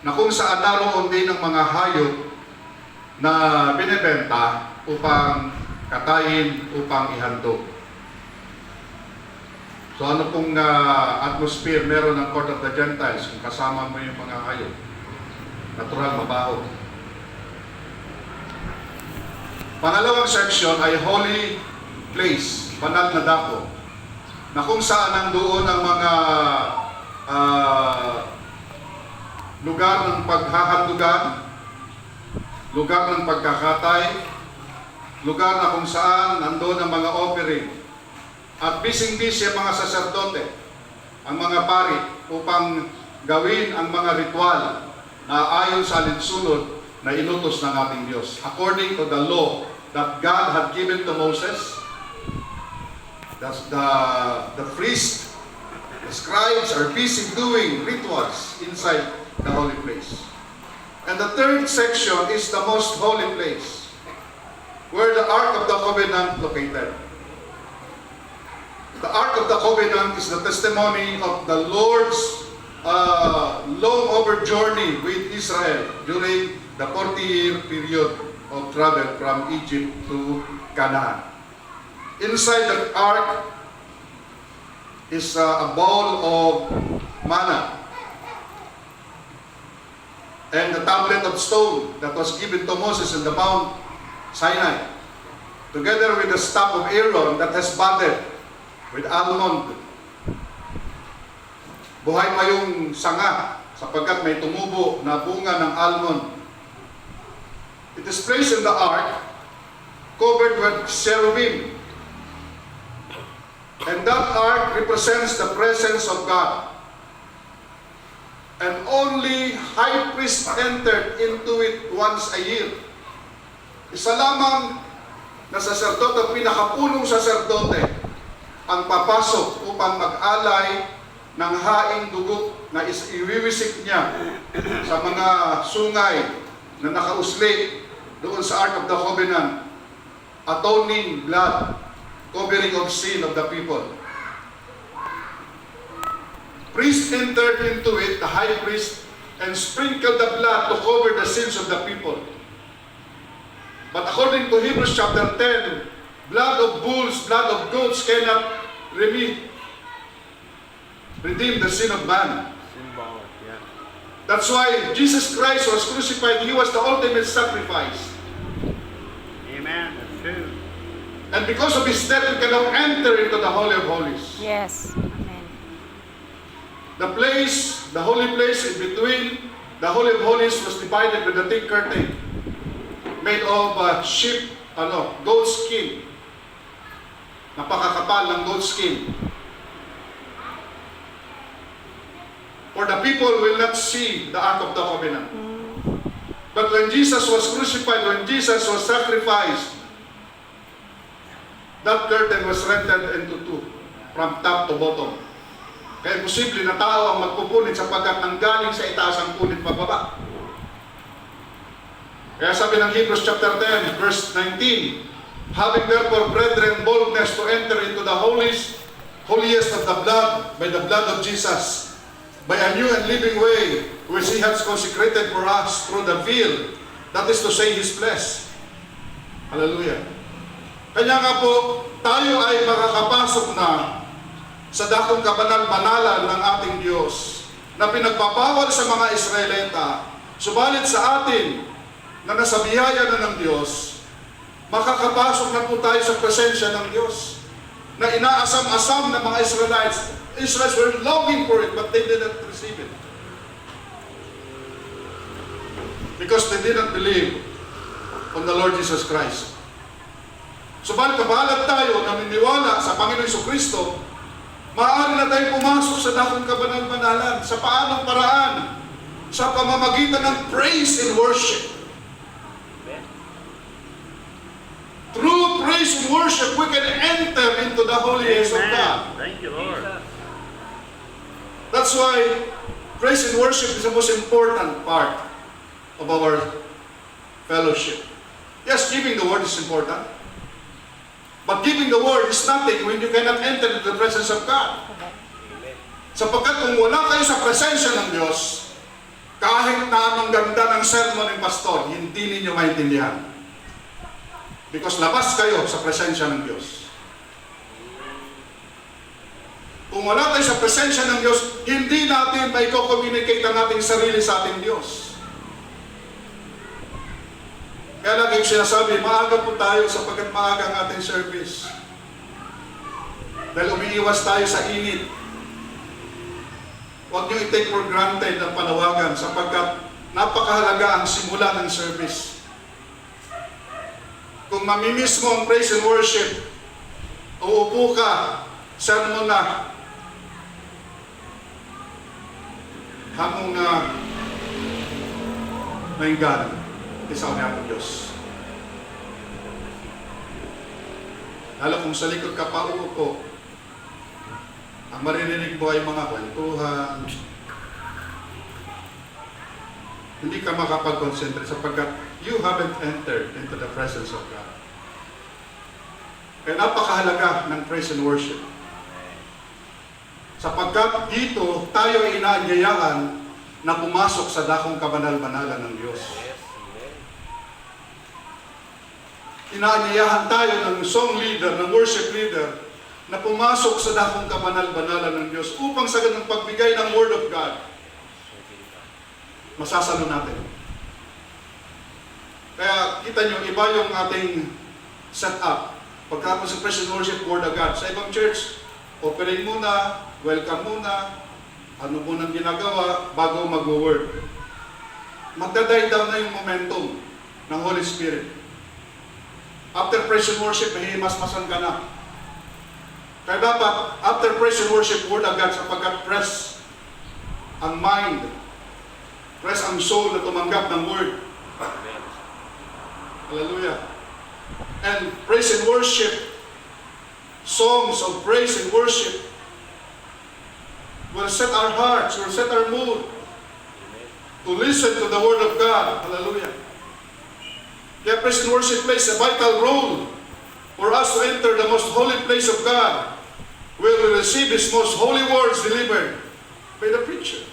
na kung saan naroon din ang mga hayop na binebenta upang katayin, upang ihandog. So ano pong atmosphere meron ng Court of the Gentiles kung kasama mo yung mga hayop? Natural, mabaho. Pangalawang section ay holy place, banal na dako, na kung saan nandoon ang mga lugar ng paghahandugan, lugar ng pagkakatay, lugar na kung saan nandoon ang mga offering, at bising-busy ang mga saserdote, ang mga pari, upang gawin ang mga ritual na ayon sa alinsunod na inutos ng ating Diyos. According to the law that God had given to Moses, the priest, the scribes are busy doing rituals inside the holy place. And the third section is the most holy place, where the Ark of the Covenant located. The Ark of the Covenant is the testimony of the Lord's long over journey with Israel during the 40-year period of travel from Egypt to Canaan. Inside the ark is a bowl of manna and the tablet of stone that was given to Moses in the Mount Sinai, together with the staff of Aaron that has budded with almond. Buhay pa yung sanga sapagkat may tumubo na bunga ng almond. It is placed in the ark, covered with cherubim. And that ark represents the presence of God. And only high priest entered into it once a year. Isa lamang na saserdote, pinakapunong saserdote, ang papasok upang mag-alay ng haing dugo na iwiwisik niya sa mga sungay na nakausli doon sa Ark of the Covenant, atoning blood, covering of sin of the people. Priest entered into it, the high priest, and sprinkled the blood to cover the sins of the people. But according to Hebrews chapter 10, blood of bulls, blood of goats cannot redeem the sin of man. Symbolic, yeah. That's why Jesus Christ was crucified. He was the ultimate sacrifice. Amen. That's true. And because of His death, we can now enter into the Holy of Holies. Yes. Amen. The place, the holy place in between the Holy of Holies was divided with a thick curtain made of sheep, goat skin. Napakakapal ng goat skin. For the people will not see the Ark of the Covenant. But when Jesus was crucified, when Jesus was sacrificed, that curtain was rented into two, from top to bottom. Kaya posible na tao ang magpupunit sapagkat nanggaling sa itaas ang punit pababa. Kaya sabi ng Hebrews chapter 10, verse 19, having therefore, brethren, boldness to enter into the holiest of the blood, by the blood of Jesus, by a new and living way, which He has consecrated for us through the veil, that is to say, His flesh. Hallelujah. Kanya nga po, tayo ay makakapasok na sa dakong kabanal-banalan ng ating Diyos na pinagpapawal sa mga Israelita, subalit sa atin na nasa biyaya na ng Diyos, makakapasok na po tayo sa presensya ng Diyos na inaasam-asam ng mga Israelites. Israelites were longing for it, but they didn't receive it. Because they didn't believe on the Lord Jesus Christ. Subalit kabalat tayo na niniwala sa Panginoon Jesucristo, maaari na tayo pumasok sa dakong kabanal-banalan. Sa paanong paraan? Sa pamamagitan ng praise and worship. Through praise and worship, we can enter into the holiness of God. Thank you, Lord. That's why praise and worship is the most important part of our fellowship. Yes, giving the word is important. But giving the word is nothing when you cannot enter into the presence of God. Sapagkat kung wala kayo sa presensya ng Diyos, Kahit na anong ganda ng sermon ng pastor, hindi ninyo maintindihan. Because labas kayo sa presensya ng Diyos. Kung wala tayo sa presensya ng Diyos, hindi natin may communicate ang ating sarili sa ating Diyos. Kaya lagi yung sinasabi, maaga po tayo sapagkat maaga ang ating service. Dahil umiiwas tayo sa init. Huwag niyo i-take for granted ang panawagan sapagkat napakahalaga ang simula ng service. Kung mamimiss mo ang praise and worship, uupo ka, saan mo na, hamong mainggan, isaw niya ang Diyos. Lalo kung sa likod ka pa uupo, ang maririnig mo ay mga kwentuhan. Hindi ka makapag-concentrate sapagkat you haven't entered into the presence of God. Kaya napakahalaga ng praise and worship. Sapagkat dito tayo ay inaanyayaan na pumasok sa dakong kabanal-banalan ng Diyos. Inaanyayahan tayo ng song leader, ng worship leader, na pumasok sa dakong kabanal-banalan ng Diyos upang sa ganung pagbigay ng Word of God, masasalo natin. Kaya kita nyo, iba yung ating setup. Pagkatapos sa praise and worship, Word of God. Sa ibang church, opening muna, welcome muna, ano munang ginagawa bago mag-word. Magda-die down na yung momentum ng Holy Spirit. After praise and worship, mahihimas-masan ka na. Kaya dapat, after praise and worship, Word of God, sapagkat press ang mind, press ang soul na tumanggap ng Word. Hallelujah. And praise and worship, songs of praise and worship, will set our hearts, will set our mood to listen to the Word of God. Hallelujah. Kaya praise and worship plays a vital role for us to enter the most holy place of God, where we receive His most holy words delivered by the preacher.